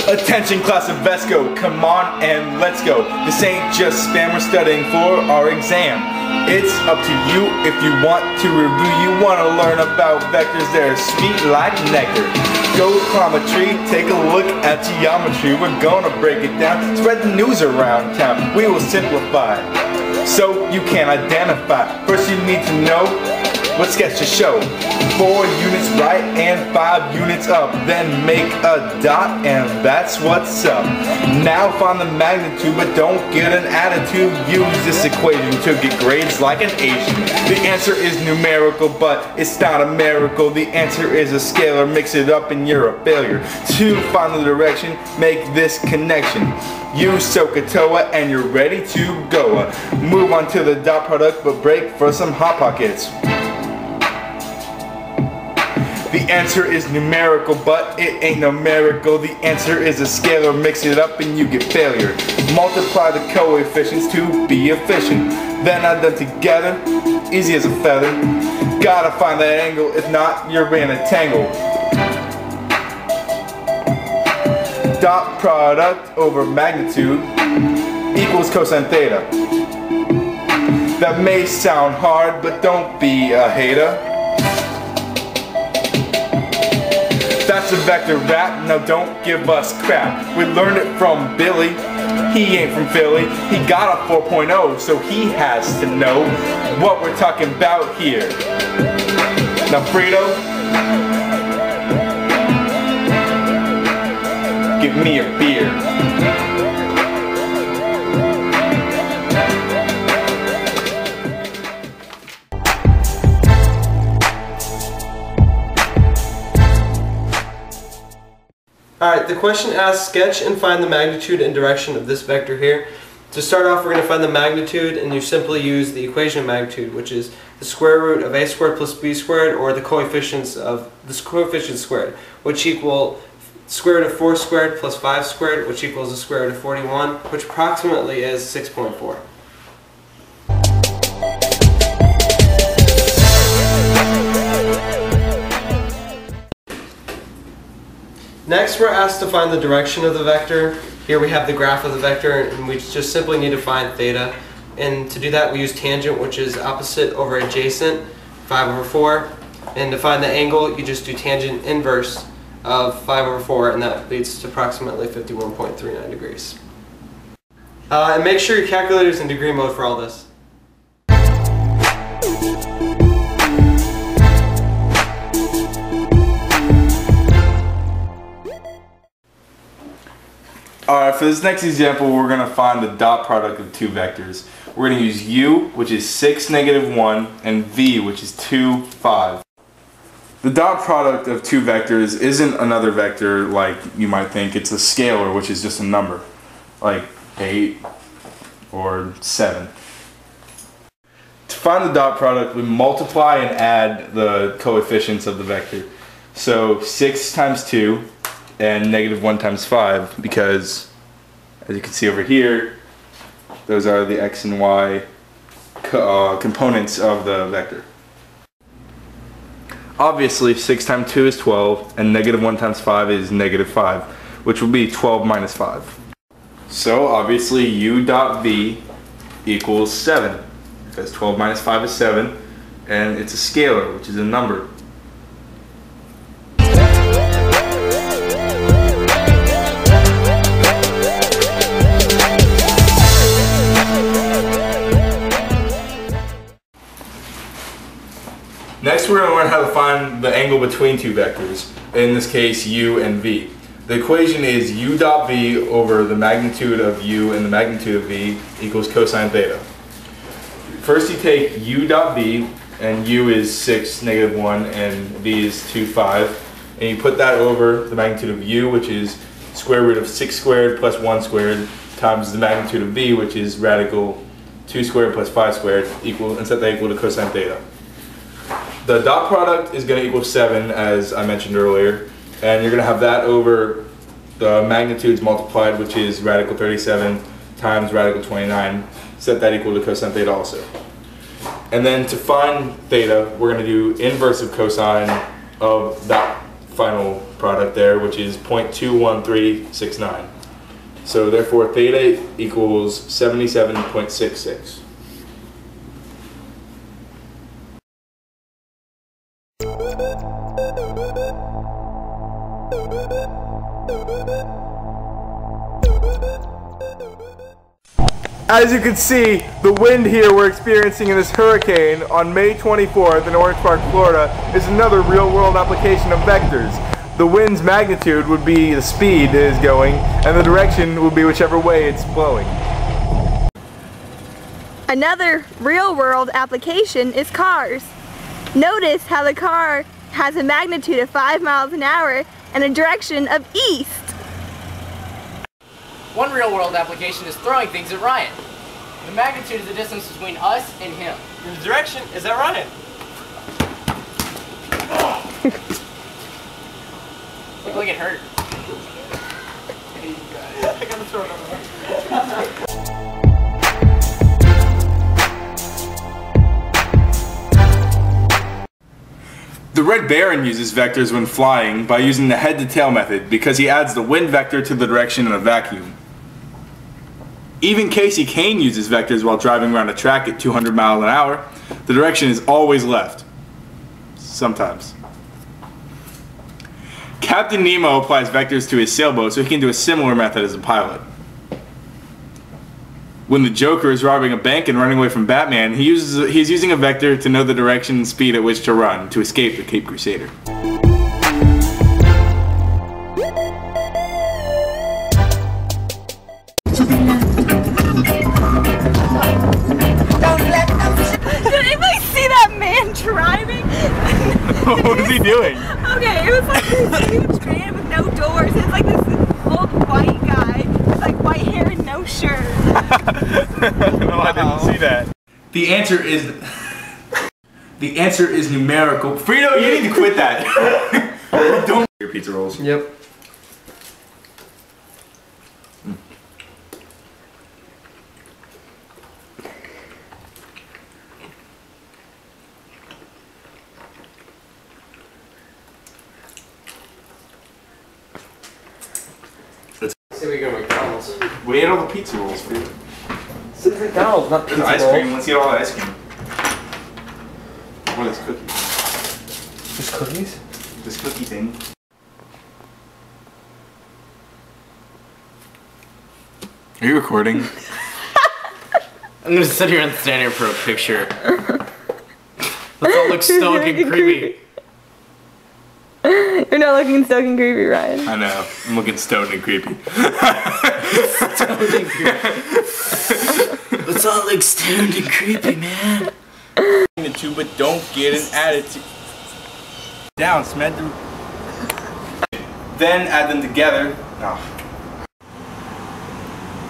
Attention class of Vesco, come on and let's go. This ain't just spam, we're studying for our exam. It's up to you if you want to review, you want to learn about vectors, they're sweet like nectar. Go climb a tree, take a look at geometry, we're gonna break it down, spread the news around town, we will simplify so you can identify. First you need to know what sketch to show. 4 units right and 5 units up. Then make a dot and that's what's up. Now find the magnitude but don't get an attitude. Use this equation to get grades like an Asian. The answer is numerical but it's not a miracle. The answer is a scalar. Mix it up and you're a failure. To find the direction, make this connection. Use SOHCAHTOA and you're ready to go. Move on to the dot product but break for some hot pockets. The answer is numerical, but it ain't no miracle. The answer is a scalar. Mix it up and you get failure. Multiply the coefficients to be efficient. Then add them together, easy as a feather. Gotta find that angle, if not, you're in a tangle. Dot product over magnitude equals cosine theta. That may sound hard, but don't be a hater. That's a vector rap, now don't give us crap. We learned it from Billy, he ain't from Philly. He got a 4.0, so he has to know what we're talking about here. Now Frito, give me a beer. Alright, the question asks, sketch and find the magnitude and direction of this vector here. To start off, we're going to find the magnitude, and you simply use the equation of magnitude, which is the square root of a squared plus b squared, or the coefficients squared, which equal square root of 4 squared plus 5 squared, which equals the square root of 41, which approximately is 6.4. Next, we're asked to find the direction of the vector. Here we have the graph of the vector, and we just simply need to find theta. And to do that, we use tangent, which is opposite over adjacent, 5 over 4. And to find the angle, you just do tangent inverse of 5 over 4, and that leads to approximately 51.39 degrees. And make sure your calculator is in degree mode for all this. Alright, for this next example, we're going to find the dot product of 2 vectors. We're going to use u, which is 6, negative 1, and v, which is 2, 5. The dot product of 2 vectors isn't another vector like you might think. It's a scalar, which is just a number, like 8 or 7. To find the dot product, we multiply and add the coefficients of the vector. So 6 times 2 and negative 1 times 5, because as you can see over here, those are the x and y components of the vector. Obviously 6 times 2 is 12 and negative 1 times 5 is negative 5, which will be 12 minus 5. So obviously u dot v equals 7, because 12 minus 5 is 7, and it's a scalar, which is a number. Next, we're going to learn how to find the angle between 2 vectors, in this case u and v. The equation is u dot v over the magnitude of u and the magnitude of v equals cosine theta. First you take u dot v, and u is 6, negative 1, and v is 2, 5, and you put that over the magnitude of u, which is square root of 6 squared plus 1 squared, times the magnitude of v, which is radical 2 squared plus 5 squared, and set that equal to cosine theta. The dot product is going to equal 7, as I mentioned earlier, and you're going to have that over the magnitudes multiplied, which is radical 37 times radical 29, set that equal to cosine theta also. And then to find theta, we're going to do inverse of cosine of that final product there, which is 0.21369. So therefore theta equals 77.66. As you can see, the wind here we're experiencing in this hurricane on May 24th in Orange Park, Florida is another real-world application of vectors. The wind's magnitude would be the speed it is going, and the direction would be whichever way it's blowing. Another real-world application is cars. Notice how the car has a magnitude of 5 miles an hour and a direction of east. One real-world application is throwing things at Ryan. The magnitude is the distance between us and him. And the direction is at Ryan. Look like it hurt. I gotta throw it over. The Red Baron uses vectors when flying by using the head-to-tail method because he adds the wind vector to the direction in a vacuum. Even Casey Kane uses vectors while driving around a track at 200 miles an hour. The direction is always left. Sometimes. Captain Nemo applies vectors to his sailboat so he can do a similar method as a pilot. When the Joker is robbing a bank and running away from Batman, he's using a vector to know the direction and speed at which to run to escape the Cape Crusader. Did anybody see that man driving? What was he doing? Okay, it was like this huge van with no doors. It's like this old white guy with like white hair and no shirt. No, I didn't see that. The answer is numerical. Frito, you need to quit that. Don't your pizza rolls. Yep. Say we go to McDonald's. We ate all the pizza rolls, Frito. This is McDonald's, not pizza Ice roll. cream. Let's eat all the ice cream. What is cookies? Just cookies? This cookie thing. Are you recording? I'm gonna sit here and stand here for a picture. Let's all look stoic and creepy. You're not looking stoic and creepy, Ryan. I know. I'm looking stoned and creepy. Let's all look stoned and creepy, man. The two, but don't get an attitude. Down, smash them. Then add them together. Oh.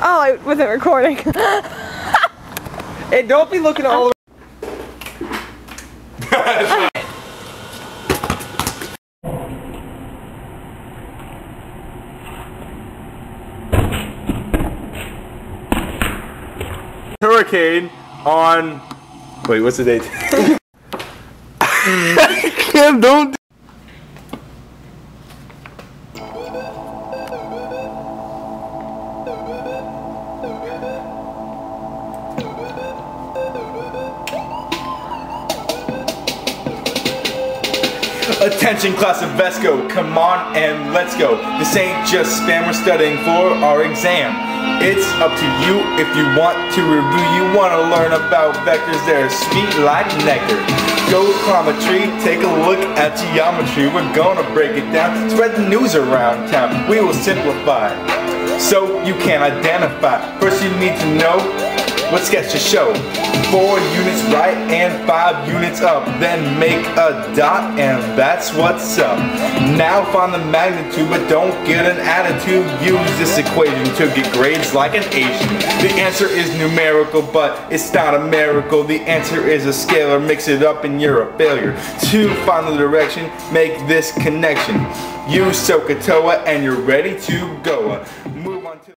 Oh, I wasn't recording. Hey, don't be looking all over. Hurricane on. Wait, what's the date? Cam, don't. Attention class of Vesco, come on and let's go. This ain't just spam, we're studying for our exam. It's up to you if you want to review, you want to learn about vectors, they're sweet like nectar. Go climb a tree, take a look at geometry, we're gonna break it down, spread the news around town, we will simplify so you can identify. First you need to know what sketch to show. 4 units right and 5 units up. Then make a dot and that's what's up. Now find the magnitude but don't get an attitude. Use this equation to get grades like an Asian. The answer is numerical but it's not a miracle. The answer is a scalar. Mix it up and you're a failure. To find the direction, make this connection. Use SOHCAHTOA and you're ready to go. Move on to